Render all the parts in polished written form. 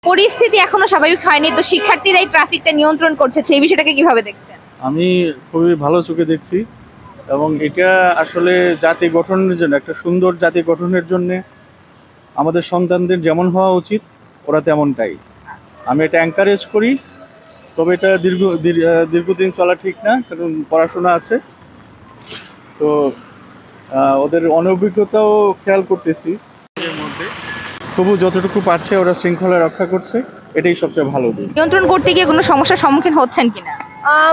পরিস্থিতি এখনো স্বাভাবিক হয়নি, তো শিক্ষার্থীরা এই ট্রাফিকটা নিয়ন্ত্রণ করছে, সেই বিষয়টাকে কিভাবে দেখছেন? আমি খুবই ভালো চোখে দেখছি, এবং এটা আসলে জাতি গঠনের জন্য, একটা সুন্দর জাতি গঠনের জন্য আমাদের সন্তানদের যেমন হওয়া উচিত ওরা তেমনটাই। আমি এটা এনকারেজ করি। তবে এটা দীর্ঘদিন চলা ঠিক না, কারণ পড়াশোনা আছে, তো ওদের অনভিজ্ঞতাও খেয়াল করতেছি এর মধ্যে। তবু যতটুকু পারছে ওরা শৃঙ্খলা রক্ষা করছে, এটাই সবচেয়ে ভালো দিক। নিয়ন্ত্রণ করতে গিয়ে কোনো সমস্যার সম্মুখীন হচ্ছেন কিনা?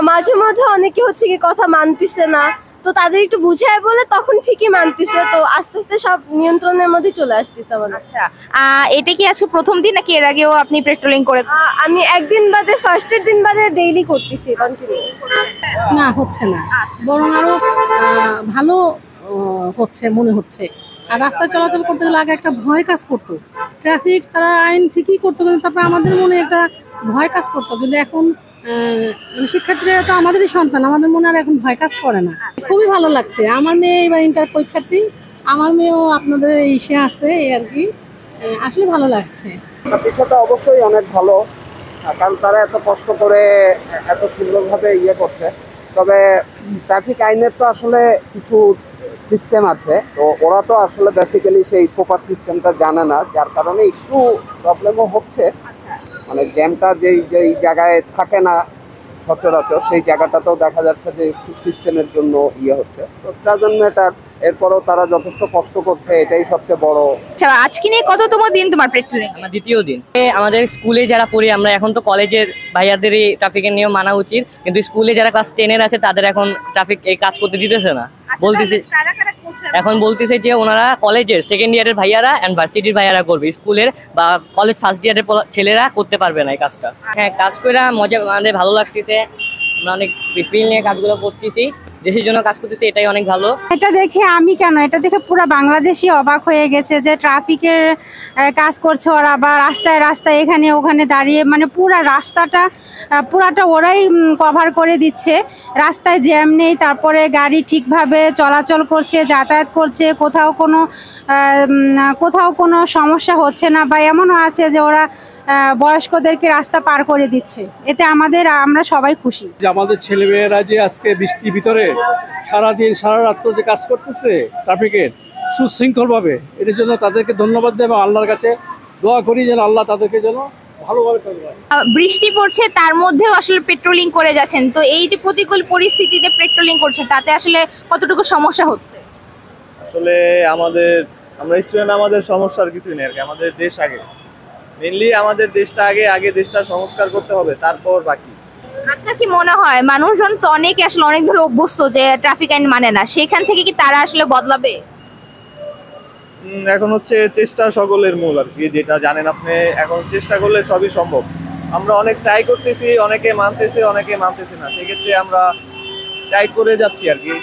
মাঝে মধ্যে অনেকে হচ্ছে কি কথা মানতেছে না, তো তাদের একটু বুঝায় বলে তখন ঠিকই মানতেছে, তো আস্তে আস্তে সব নিয়ন্ত্রণের মধ্যে চলে আসতেছে আমাদের। আচ্ছা, এটা কি আজকে প্রথম দিন নাকি এর আগেও আপনি পেট্রোলিং করেছেন? আমি একদিন বাদে ফার্স্টের দিন বাদে ডেইলি করতেছি কন্টিনিউ। না, হচ্ছে না, বরং আরো ভালো হচ্ছে মনে হচ্ছে। আর রাস্তায় চলাচল করতে গেলে আগে একটা ভয় কাজ করতো, ট্রাফিক তারা আইন ঠিকই করতো, কিন্তু তারপরে আমাদের মনে একটা ভয় কাজ করতো। কিন্তু এখন মানে শিক্ষার্থীরা তো আমাদেরই সন্তান, আমাদের মনে আর এখন ভয় কাজ করে না। খুবই ভালো লাগছে। আমার মেয়ে এবার ইন্টার পরীক্ষার্থী, আমার মেয়েও আপনাদের ইসে আছে, এই আর কি। আসলে ভালো লাগছে। বিষয়টা অবশ্যই অনেক ভালো, কারণ তারা এত কষ্ট করে এত সুন্দরভাবে করছে। তবে ট্রাফিক আইনের তো আসলে কিছু সিস্টেম আছে, তো ওরা তো আসলে বেসিক্যালি সেই প্রপার সিস্টেমটা জানে না, যার কারণে একটু প্রবলেমও হচ্ছে। মানে জ্যামটা যেই জায়গায় থাকে না সচরাচর, সেই জায়গাটাতেও দেখা যাচ্ছে যে একটু সিস্টেমের জন্য হচ্ছে, তো তার জন্য এটা। এরপরও তারা যথেষ্ট কষ্ট করছে, এটাই সবচেয়ে বড়। আচ্ছা, আজকে নিয়ে কততম দিন তোমার পেট্রোলিং? আমার দ্বিতীয় দিন। আমাদের স্কুলে যারা পড়ি আমরা, এখন তো কলেজের ভাইয়াদেরই ট্রাফিকের নিয়ম মানা উচিত, কিন্তু স্কুলে যারা ক্লাস 10-এর আছে তাদের এখন ট্রাফিক এই কাজ করতে দিতেছে না। বলতেছে এখন বলতেছে যে ওনারা কলেজের সেকেন্ড ইয়ারের ভাইয়ারা অ্যান্ড ভার্সিটির ভাইয়ারা করবে, স্কুলের বা কলেজ ফার্স্ট ইয়ারের ছেলেরা করতে পারবে না এই কাজটা। হ্যাঁ, কাজ করে মজা, আমাদের ভালো লাগতেছে, আমরা অনেক ফিল নিয়ে কাজগুলো করতেছি, দেশের জন্য কাজ করতেছি, এটাই অনেক ভালো। এটা দেখে এটা দেখে পুরো বাংলাদেশই অবাক হয়ে গেছে যে ট্রাফিকের কাজ করছে ওরা, বা রাস্তায় রাস্তায় এখানে ওখানে দাঁড়িয়ে, মানে পুরাটা ওরাই কভার করে দিচ্ছে। রাস্তায় জ্যাম নেই, তারপরে গাড়ি ঠিকভাবে চলাচল করছে, যাতায়াত করছে, কোথাও কোনো সমস্যা হচ্ছে না, বা এমনও আছে যে ওরা বয়স্কদেরকে রাস্তা পার করে দিচ্ছে। এতে আমরা সবাই খুশি। যে আমাদের ছেলেমেয়েরা যে আজকে বৃষ্টির ভিতরে সারাদিন সারা রাত্র যে কাজ করতেছে ট্রাফিকের সুশৃঙ্খলভাবে, এটার জন্য তাদেরকে ধন্যবাদ দেব এবং আল্লাহর কাছে দোয়া করি যেন আল্লাহ তাদেরকে যেন ভালোভাবে করবে। বৃষ্টি পড়ছে, তার মধ্যেও আসলে পেট্রোলিং করে যাচ্ছেন, তো এই যে প্রতিকূল পরিস্থিতিতে পেট্রোলিং করছেন, তাতে আসলে কতটুকু সমস্যা হচ্ছে? আসলে আমরা স্টুডেন্ট, আমাদের সমস্যার কিছুই নেই আর কি। আমাদের দেশ আগে, মেইনলি আমাদের দেশটা আগে দেশটা সংস্কার করতে হবে, তারপর বাকি। আপনার কি মনে হয় মানুষজন তো অনেকে আসলে অনেক ধরে অভ্যস্ত যে ট্রাফিক আইন মানে না, সেখান থেকে কি তারা আসলে বদলাবে? এখন হচ্ছে চেষ্টা সকলের মূল আর কি, যেটা জানেন আপনি। এখন চেষ্টা করলে সবই সম্ভব। আমরা অনেক ট্রাই করতেছি, অনেকে মানতেছে অনেকে মানতেছে না, সেক্ষেত্রে আমরা ট্রাই করে যাচ্ছি আর কি।